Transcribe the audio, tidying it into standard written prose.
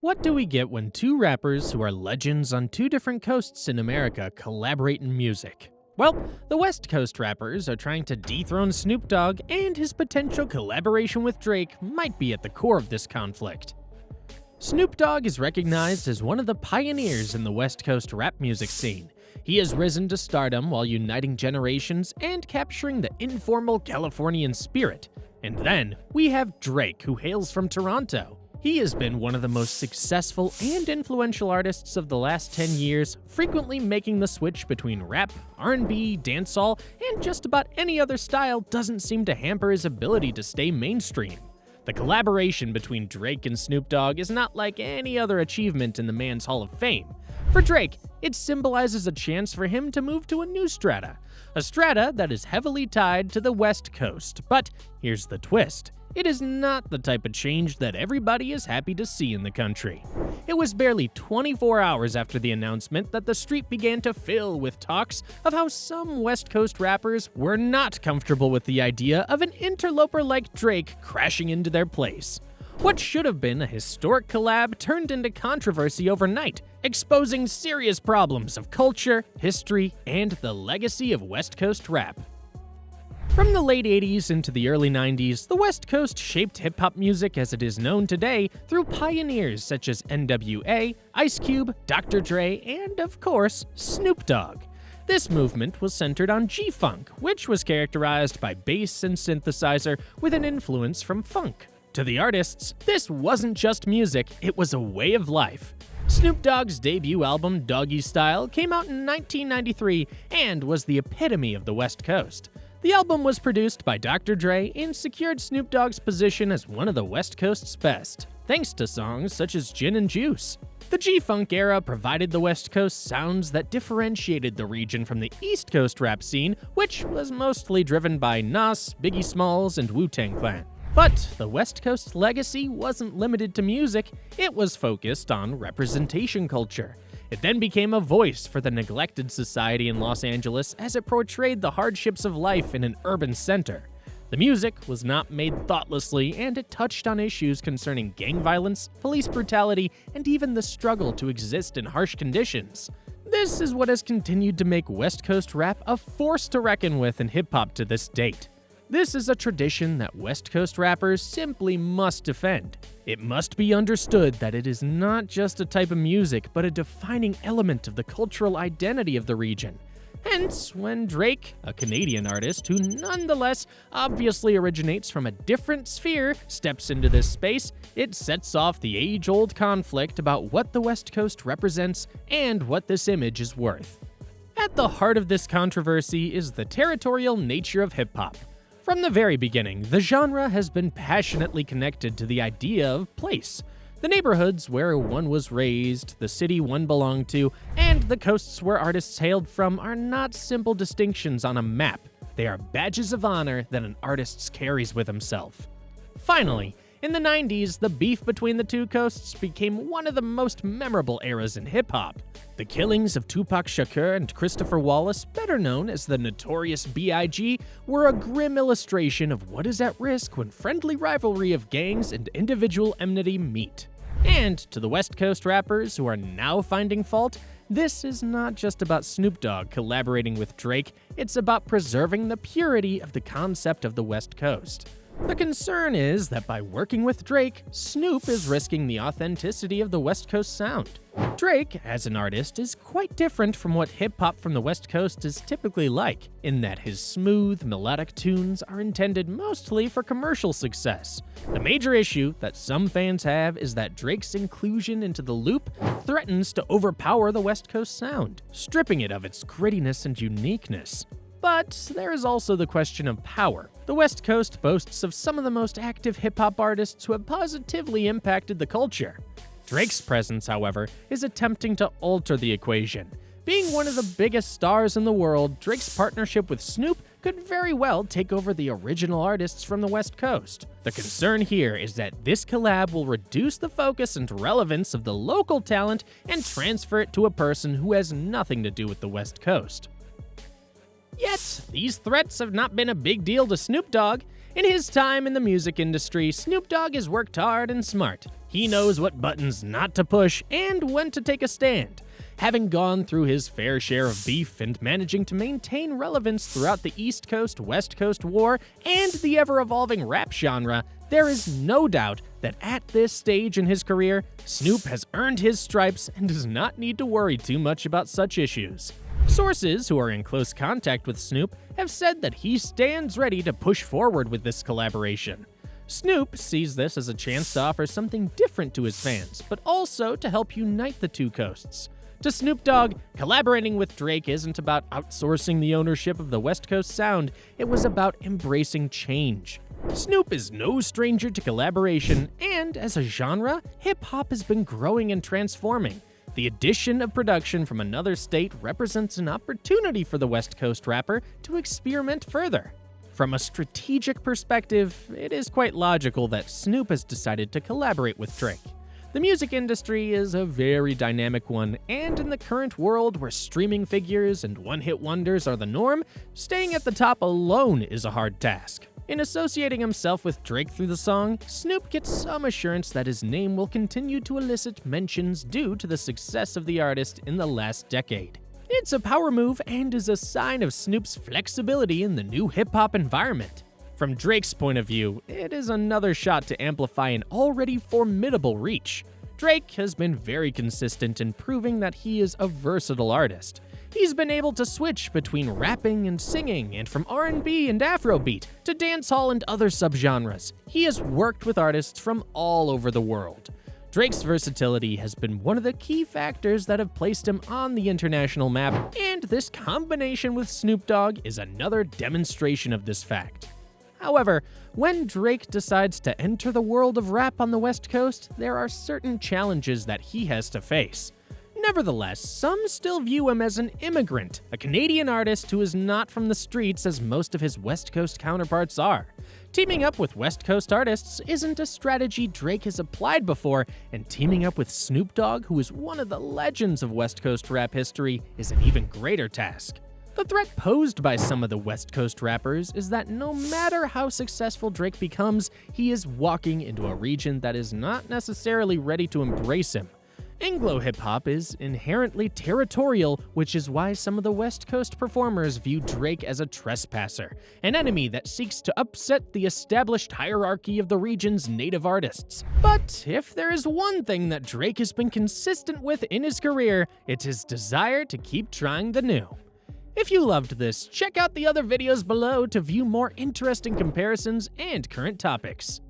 What do we get when two rappers who are legends on two different coasts in America collaborate in music? Well, the West Coast rappers are trying to dethrone Snoop Dogg, and his potential collaboration with Drake might be at the core of this conflict. Snoop Dogg is recognized as one of the pioneers in the West Coast rap music scene. He has risen to stardom while uniting generations and capturing the informal Californian spirit. And then we have Drake, who hails from Toronto. He has been one of the most successful and influential artists of the last 10 years, frequently making the switch between rap, R&B, dancehall, and just about any other style doesn't seem to hamper his ability to stay mainstream. The collaboration between Drake and Snoop Dogg is not like any other achievement in the man's Hall of Fame. For Drake, it symbolizes a chance for him to move to a new strata, a strata that is heavily tied to the West Coast. But here's the twist. It is not the type of change that everybody is happy to see in the country. It was barely 24 hours after the announcement that the street began to fill with talks of how some West Coast rappers were not comfortable with the idea of an interloper like Drake crashing into their place. What should have been a historic collab turned into controversy overnight, exposing serious problems of culture, history, and the legacy of West Coast rap. From the late 80s into the early 90s, the West Coast shaped hip-hop music as it is known today through pioneers such as NWA, Ice Cube, Dr. Dre, and, of course, Snoop Dogg. This movement was centered on G-Funk, which was characterized by bass and synthesizer with an influence from funk. To the artists, this wasn't just music, it was a way of life. Snoop Dogg's debut album, Doggy Style, came out in 1993 and was the epitome of the West Coast. The album was produced by Dr. Dre and secured Snoop Dogg's position as one of the West Coast's best, thanks to songs such as Gin and Juice. The G-Funk era provided the West Coast sounds that differentiated the region from the East Coast rap scene, which was mostly driven by Nas, Biggie Smalls, and Wu-Tang Clan. But the West Coast legacy wasn't limited to music, it was focused on representation culture. It then became a voice for the neglected society in Los Angeles as it portrayed the hardships of life in an urban center. The music was not made thoughtlessly, and it touched on issues concerning gang violence, police brutality, and even the struggle to exist in harsh conditions. This is what has continued to make West Coast rap a force to reckon with in hip-hop to this date. This is a tradition that West Coast rappers simply must defend. It must be understood that it is not just a type of music, but a defining element of the cultural identity of the region. Hence, when Drake, a Canadian artist who nonetheless obviously originates from a different sphere, steps into this space, it sets off the age-old conflict about what the West Coast represents and what this image is worth. At the heart of this controversy is the territorial nature of hip-hop. From the very beginning, the genre has been passionately connected to the idea of place. The neighborhoods where one was raised, the city one belonged to, and the coasts where artists hailed from are not simple distinctions on a map. They are badges of honor that an artist carries with himself. Finally, in the 90s, the beef between the two coasts became one of the most memorable eras in hip-hop. The killings of Tupac Shakur and Christopher Wallace, better known as the Notorious B.I.G., were a grim illustration of what is at risk when friendly rivalry of gangs and individual enmity meet. And to the West Coast rappers who are now finding fault, this is not just about Snoop Dogg collaborating with Drake, it's about preserving the purity of the concept of the West Coast. The concern is that by working with Drake, Snoop is risking the authenticity of the West Coast sound. Drake, as an artist, is quite different from what hip-hop from the West Coast is typically like, in that his smooth, melodic tunes are intended mostly for commercial success. The major issue that some fans have is that Drake's inclusion into the loop threatens to overpower the West Coast sound, stripping it of its grittiness and uniqueness. But there is also the question of power. The West Coast boasts of some of the most active hip-hop artists who have positively impacted the culture. Drake's presence, however, is attempting to alter the equation. Being one of the biggest stars in the world, Drake's partnership with Snoop could very well take over the original artists from the West Coast. The concern here is that this collab will reduce the focus and relevance of the local talent and transfer it to a person who has nothing to do with the West Coast. Yet, these threats have not been a big deal to Snoop Dogg. In his time in the music industry, Snoop Dogg has worked hard and smart. He knows what buttons not to push and when to take a stand. Having gone through his fair share of beef and managing to maintain relevance throughout the East Coast-West Coast war and the ever-evolving rap genre, there is no doubt that at this stage in his career, Snoop has earned his stripes and does not need to worry too much about such issues. Sources who are in close contact with Snoop have said that he stands ready to push forward with this collaboration. Snoop sees this as a chance to offer something different to his fans, but also to help unite the two coasts. To Snoop Dogg, collaborating with Drake isn't about outsourcing the ownership of the West Coast sound, it was about embracing change. Snoop is no stranger to collaboration, and as a genre, hip-hop has been growing and transforming. The addition of production from another state represents an opportunity for the West Coast rapper to experiment further. From a strategic perspective, it is quite logical that Snoop has decided to collaborate with Drake. The music industry is a very dynamic one, and in the current world where streaming figures and one-hit wonders are the norm, staying at the top alone is a hard task. In associating himself with Drake through the song, Snoop gets some assurance that his name will continue to elicit mentions due to the success of the artist in the last decade. It's a power move and is a sign of Snoop's flexibility in the new hip-hop environment. From Drake's point of view, it is another shot to amplify an already formidable reach. Drake has been very consistent in proving that he is a versatile artist. He's been able to switch between rapping and singing, and from R&B and Afrobeat to dancehall and other subgenres. He has worked with artists from all over the world. Drake's versatility has been one of the key factors that have placed him on the international map, and this combination with Snoop Dogg is another demonstration of this fact. However, when Drake decides to enter the world of rap on the West Coast, there are certain challenges that he has to face. Nevertheless, some still view him as an immigrant, a Canadian artist who is not from the streets as most of his West Coast counterparts are. Teaming up with West Coast artists isn't a strategy Drake has applied before, and teaming up with Snoop Dogg, who is one of the legends of West Coast rap history, is an even greater task. The threat posed by some of the West Coast rappers is that no matter how successful Drake becomes, he is walking into a region that is not necessarily ready to embrace him. Anglo hip-hop is inherently territorial, which is why some of the West Coast performers view Drake as a trespasser, an enemy that seeks to upset the established hierarchy of the region's native artists. But if there is one thing that Drake has been consistent with in his career, it's his desire to keep trying the new. If you loved this, check out the other videos below to view more interesting comparisons and current topics.